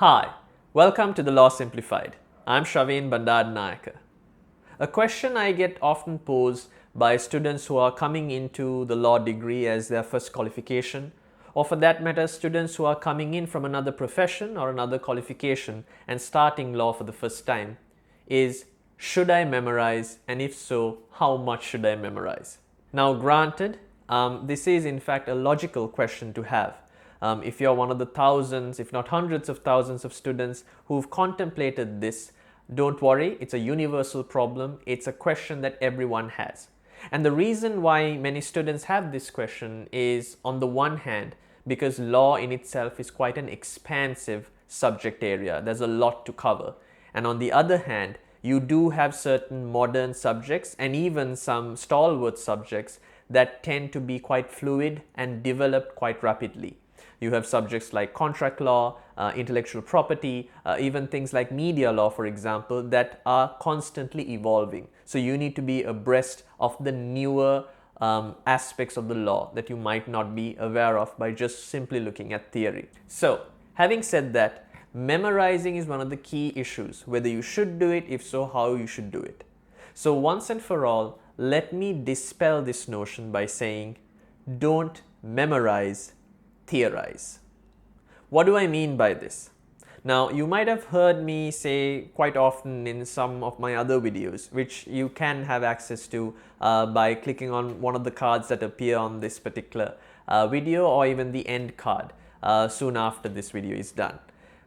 Hi, welcome to the Law Simplified. I'm Shaveen Bandaranayake. A question I get often posed by students who are coming into the law degree as their first qualification, or for that matter, students who are coming in from another profession or another qualification and starting law for the first time, is should I memorize, and if so, how much should I memorize? Now, granted, this is in fact a logical question to have. If you're one of the thousands, if not hundreds of thousands of students who've contemplated this, don't worry, it's a universal problem. It's a question that everyone has. And the reason why many students have this question is, on the one hand, because law in itself is quite an expansive subject area. There's a lot to cover. And on the other hand, you do have certain modern subjects and even some stalwart subjects that tend to be quite fluid and develop quite rapidly. You have subjects like contract law, intellectual property, even things like media law, for example, that are constantly evolving. So you need to be abreast of the newer aspects of the law that you might not be aware of by just simply looking at theory. So, having said that, memorizing is one of the key issues, whether you should do it, if so, how you should do it. So once and for all, let me dispel this notion by saying, don't memorize, theorize. What do I mean by this? Now, you might have heard me say quite often in some of my other videos, which you can have access to by clicking on one of the cards that appear on this particular video, or even the end card soon after this video is done.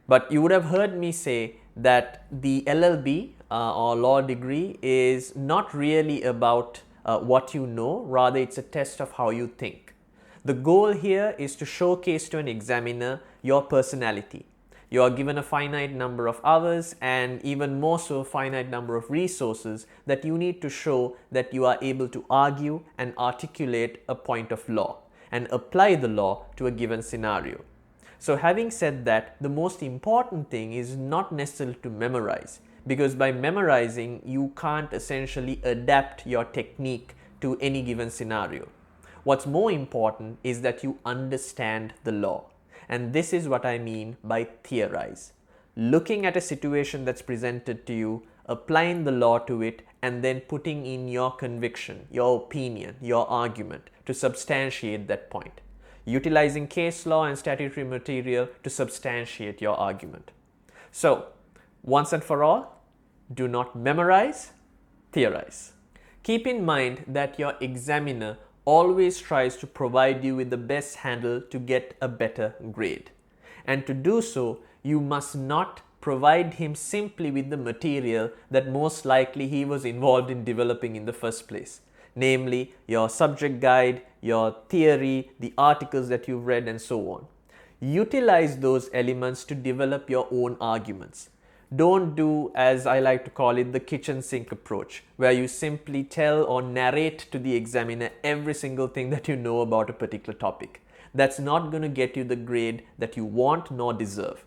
But you would have heard me say that the LLB or law degree is not really about what you know, rather it's a test of how you think. The goal here is to showcase to an examiner your personality. You are given a finite number of hours and even more so a finite number of resources that you need to show that you are able to argue and articulate a point of law and apply the law to a given scenario. So having said that, the most important thing is not necessarily to memorize, because by memorizing you can't essentially adapt your technique to any given scenario. What's more important is that you understand the law. And this is what I mean by theorize. Looking at a situation that's presented to you, applying the law to it, and then putting in your conviction, your opinion, your argument to substantiate that point. Utilizing case law and statutory material to substantiate your argument. So, once and for all, do not memorize, theorize. Keep in mind that your examiner always tries to provide you with the best handle to get a better grade. And to do so, you must not provide him simply with the material that most likely he was involved in developing in the first place. Namely, your subject guide, your theory, the articles that you've read, and so on. Utilize those elements to develop your own arguments. Don't do, as I like to call it, the kitchen sink approach, where you simply tell or narrate to the examiner every single thing that you know about a particular topic. That's not going to get you the grade that you want nor deserve.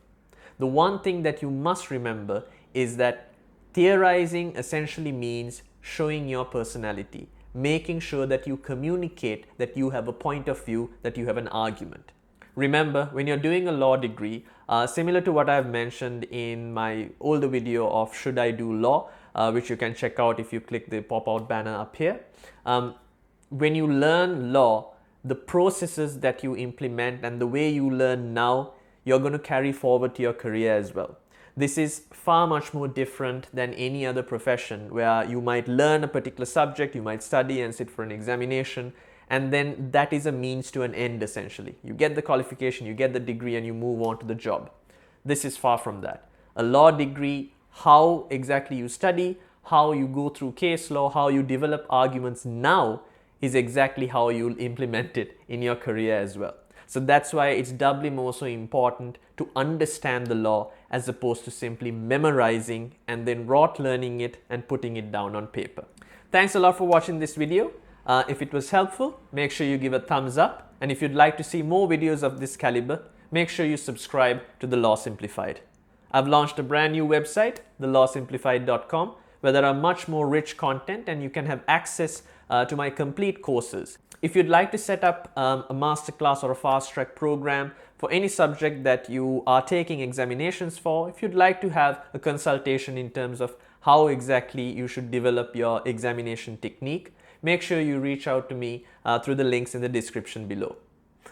The one thing that you must remember is that theorizing essentially means showing your personality, making sure that you communicate that you have a point of view, that you have an argument. Remember, when you're doing a law degree, similar to what I've mentioned in my older video of Should I Do Law, which you can check out if you click the pop-out banner up here. When you learn law, the processes that you implement and the way you learn now, you're going to carry forward to your career as well. This is far much more different than any other profession, where you might learn a particular subject, you might study and sit for an examination, and then that is a means to an end essentially. You get the qualification, you get the degree, and you move on to the job. This is far from that. A law degree, how exactly you study, how you go through case law, how you develop arguments now is exactly how you'll implement it in your career as well. So that's why it's doubly more so important to understand the law as opposed to simply memorizing and then rote learning it and putting it down on paper. Thanks a lot for watching this video. If it was helpful, make sure you give a thumbs up, and if you'd like to see more videos of this caliber, make sure you subscribe to The Law Simplified. I've launched a brand new website, thelawsimplified.com, where there are much more rich content and you can have access to my complete courses. If you'd like to set up a masterclass or a fast track program for any subject that you are taking examinations for, if you'd like to have a consultation in terms of how exactly you should develop your examination technique, make sure you reach out to me through the links in the description below.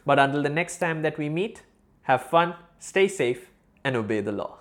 But until the next time that we meet, have fun, stay safe, and obey the law.